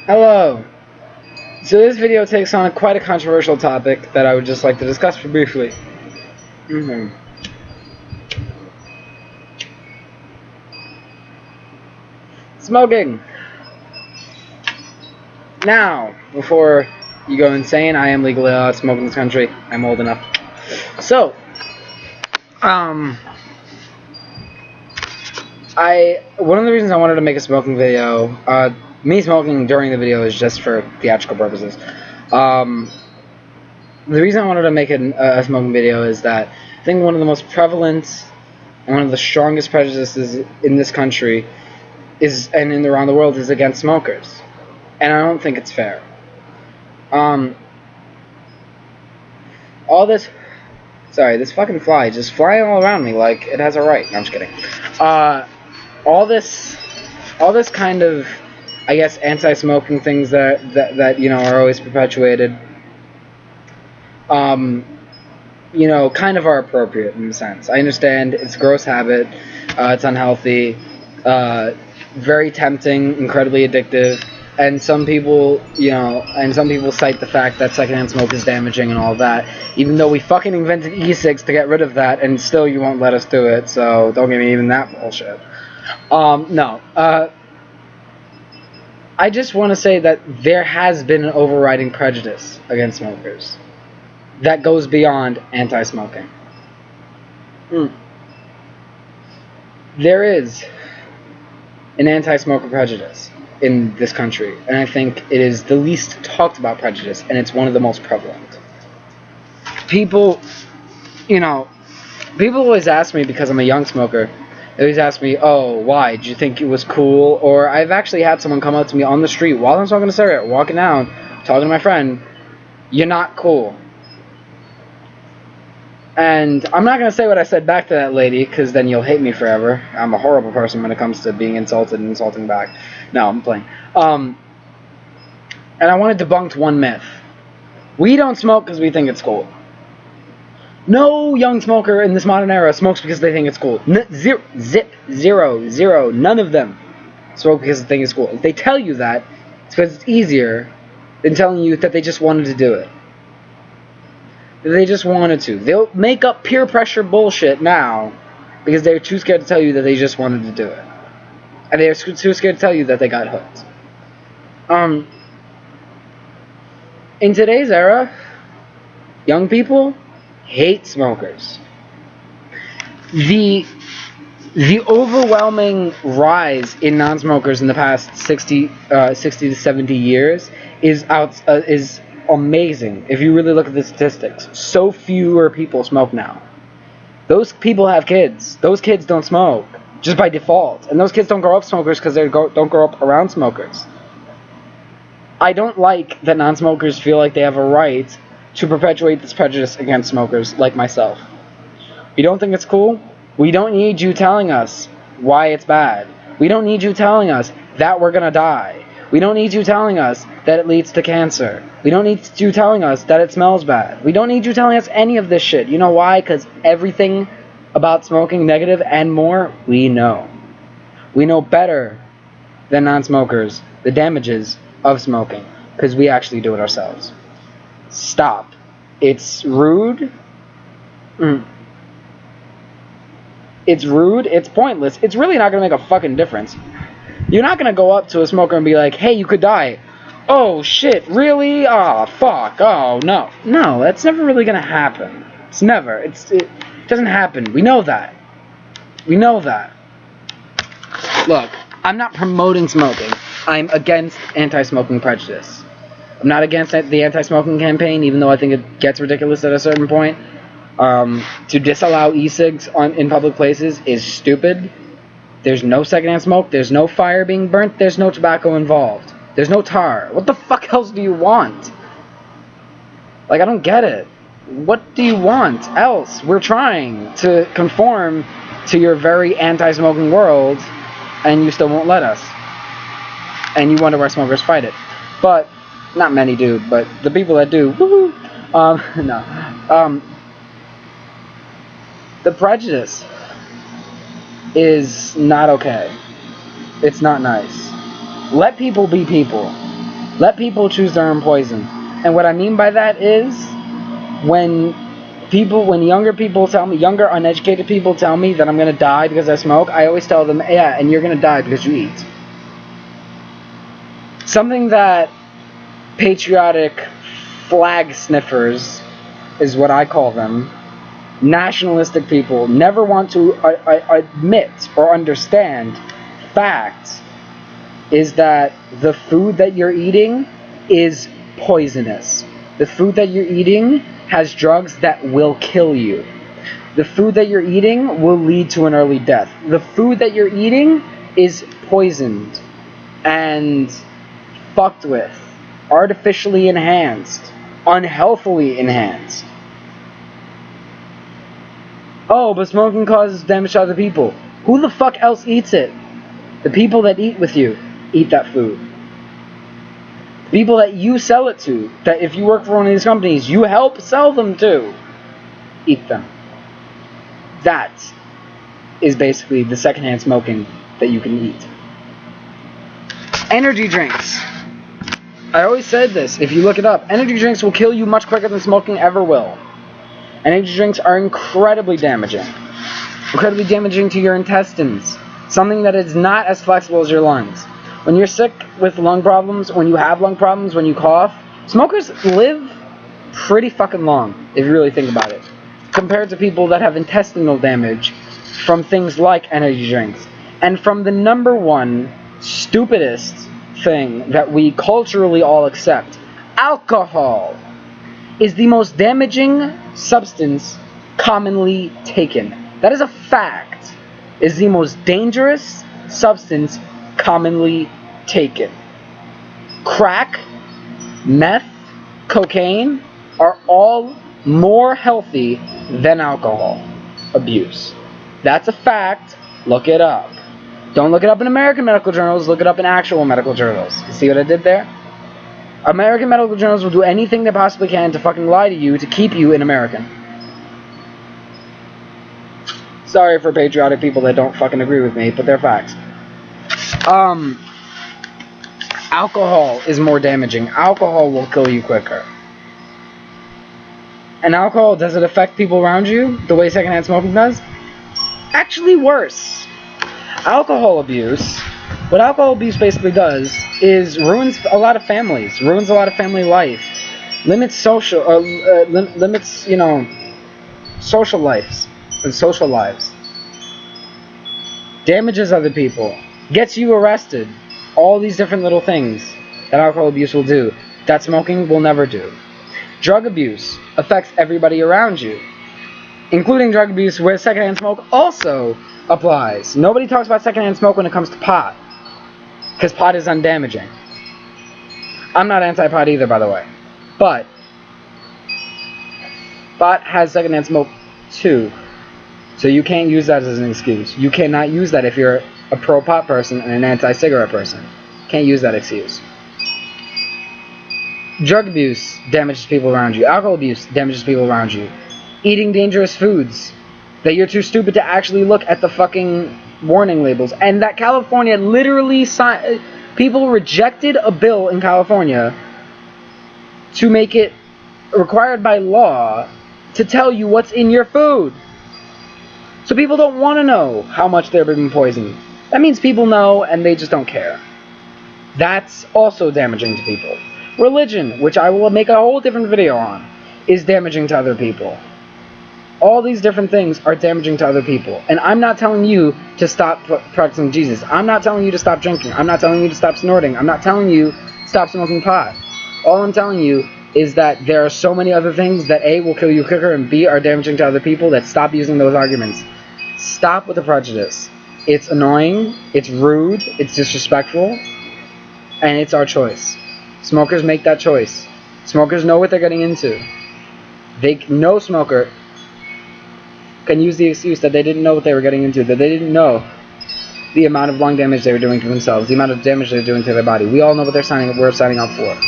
Hello. So this video takes on quite a controversial topic that I would just like to discuss briefly. Smoking. Now, before you go insane, I am legally allowed to smoke in this country. I'm old enough. So, one of the reasons I wanted to make a smoking video, me smoking during the video is just for theatrical purposes. The reason I wanted to make a smoking video is that I think one of the most prevalent and one of the strongest prejudices in this country and around the world is against smokers, and I don't think it's fair. This fucking fly just flying all around me like it has a right. No, I'm just kidding. All this kind of, I guess, anti-smoking things that are always perpetuated, kind of are appropriate in a sense. I understand it's a gross habit, it's unhealthy, very tempting, incredibly addictive, and some people cite the fact that secondhand smoke is damaging and all that, even though we fucking invented e-cigs to get rid of that, and still you won't let us do it, so don't give me even that bullshit. I just want to say that there has been an overriding prejudice against smokers that goes beyond anti-smoking. There is an anti-smoker prejudice in this country, and I think it is the least talked about prejudice, and it's one of the most prevalent. People always ask me, because I'm a young smoker, they always ask me, oh, why? Did you think it was cool? Or I've actually had someone come up to me on the street while I'm smoking a cigarette, walking down, talking to my friend, you're not cool. And I'm not going to say what I said back to that lady, because then you'll hate me forever. I'm a horrible person when it comes to being insulted and insulting back. No, I'm playing. And I want to debunk one myth. We don't smoke because we think it's cool. No young smoker in this modern era smokes because they think it's cool. Zero. None of them smoke because they think it's cool. If they tell you that, it's because it's easier than telling you that they just wanted to do it. They just wanted to. They'll make up peer pressure bullshit now because they're too scared to tell you that they just wanted to do it. And they're too scared to tell you that they got hooked. In today's era, young people hate smokers. The overwhelming rise in non-smokers in the past 60 to 70 years is amazing. If you really look at the statistics, so fewer people smoke now. Those people have kids. Those kids don't smoke just by default, and those kids don't grow up smokers because they don't grow up around smokers. I don't like that non-smokers feel like they have a right to perpetuate this prejudice against smokers like myself. We don't think it's cool. We don't need you telling us why it's bad. We don't need you telling us that we're gonna die. We don't need you telling us that it leads to cancer. We don't need you telling us that it smells bad. We don't need you telling us any of this shit. You know why? Because everything about smoking, negative and more, we know. We know better than non-smokers the damages of smoking, because we actually do it ourselves. Stop. It's rude. It's rude. It's pointless. It's really not going to make a fucking difference. You're not going to go up to a smoker and be like, hey, you could die. Oh, shit, really? Oh, fuck. Oh, no. No, that's never really going to happen. It's never. It doesn't happen. We know that. We know that. Look, I'm not promoting smoking. I'm against anti-smoking prejudice. I'm not against the anti-smoking campaign, even though I think it gets ridiculous at a certain point. To disallow e-cigs in public places is stupid. There's no secondhand smoke, there's no fire being burnt, there's no tobacco involved. There's no tar. What the fuck else do you want? Like, I don't get it. What do you want else? We're trying to conform to your very anti-smoking world, and you still won't let us. And you wonder why smokers fight it. But not many do, but the people that do, woohoo! The prejudice is not okay. It's not nice. Let people be people. Let people choose their own poison. And what I mean by that is, when younger people tell me, younger uneducated people tell me that I'm going to die because I smoke, I always tell them, yeah, and you're going to die because you eat. Something that patriotic flag sniffers is what I call them, nationalistic people, never want to admit or understand fact is that the food that you're eating is poisonous. The food that you're eating has drugs that will kill you. The food that you're eating will lead to an early death. The food that you're eating is poisoned and fucked with, artificially enhanced, unhealthily enhanced. Oh, but smoking causes damage to other people. Who the fuck else eats it? The people that eat with you eat that food. The people that you sell it to, that if you work for one of these companies, you help sell them to, eat them. That is basically the secondhand smoking that you can eat. Energy drinks. I always said this, if you look it up, energy drinks will kill you much quicker than smoking ever will. Energy drinks are incredibly damaging. Incredibly damaging to your intestines. Something that is not as flexible as your lungs. When you're sick with lung problems, when you have lung problems, when you cough, smokers live pretty fucking long, if you really think about it, compared to people that have intestinal damage from things like energy drinks. And from the number one stupidest thing that we culturally all accept, alcohol is the most damaging substance commonly taken. That is a fact. Is the most dangerous substance commonly taken. Crack, meth, cocaine are all more healthy than alcohol abuse. That's a fact. Look it up. Don't look it up in American medical journals, look it up in actual medical journals. You see what I did there? American medical journals will do anything they possibly can to fucking lie to you to keep you in American. Sorry for patriotic people that don't fucking agree with me, but they're facts. Alcohol is more damaging. Alcohol will kill you quicker. And alcohol, does it affect people around you the way secondhand smoking does? Actually worse. Alcohol abuse, what alcohol abuse basically does is ruins a lot of families, ruins a lot of family life, limits social lives and social lives, damages other people, gets you arrested, all these different little things that alcohol abuse will do that smoking will never do. Drug abuse affects everybody around you, including drug abuse where secondhand smoke also applies. Nobody talks about secondhand smoke when it comes to pot, because pot is undamaging. I'm not anti-pot either, by the way, but pot has secondhand smoke too, so you can't use that as an excuse. You cannot use that if you're a pro-pot person and an anti-cigarette person. Can't use that excuse. Drug abuse damages people around you. Alcohol abuse damages people around you. Eating dangerous foods that you're too stupid to actually look at the fucking warning labels. And that California literally people rejected a bill in California to make it required by law to tell you what's in your food. So people don't want to know how much they're being poisoned. That means people know and they just don't care. That's also damaging to people. Religion, which I will make a whole different video on, is damaging to other people. All these different things are damaging to other people. And I'm not telling you to stop practicing Jesus. I'm not telling you to stop drinking. I'm not telling you to stop snorting. I'm not telling you to stop smoking pot. All I'm telling you is that there are so many other things that A, will kill you quicker, and B, are damaging to other people, that stop using those arguments. Stop with the prejudice. It's annoying, it's rude, it's disrespectful, and it's our choice. Smokers make that choice. Smokers know what they're getting into. No smoker can use the excuse that they didn't know what they were getting into, that they didn't know the amount of lung damage they were doing to themselves, the amount of damage they're doing to their body. We all know what we're signing up for.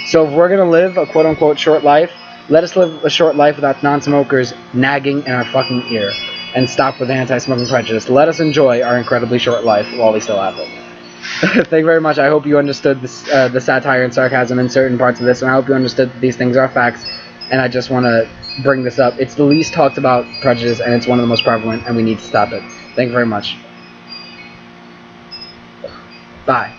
So if we're going to live a quote-unquote short life, let us live a short life without non-smokers nagging in our fucking ear. And stop with anti-smoking prejudice. Let us enjoy our incredibly short life while we still have it. Thank you very much. I hope you understood this, the satire and sarcasm in certain parts of this, and I hope you understood that these things are facts. And I just want to bring this up. It's the least talked about prejudice, and it's one of the most prevalent, and we need to stop it. Thank you very much. Bye.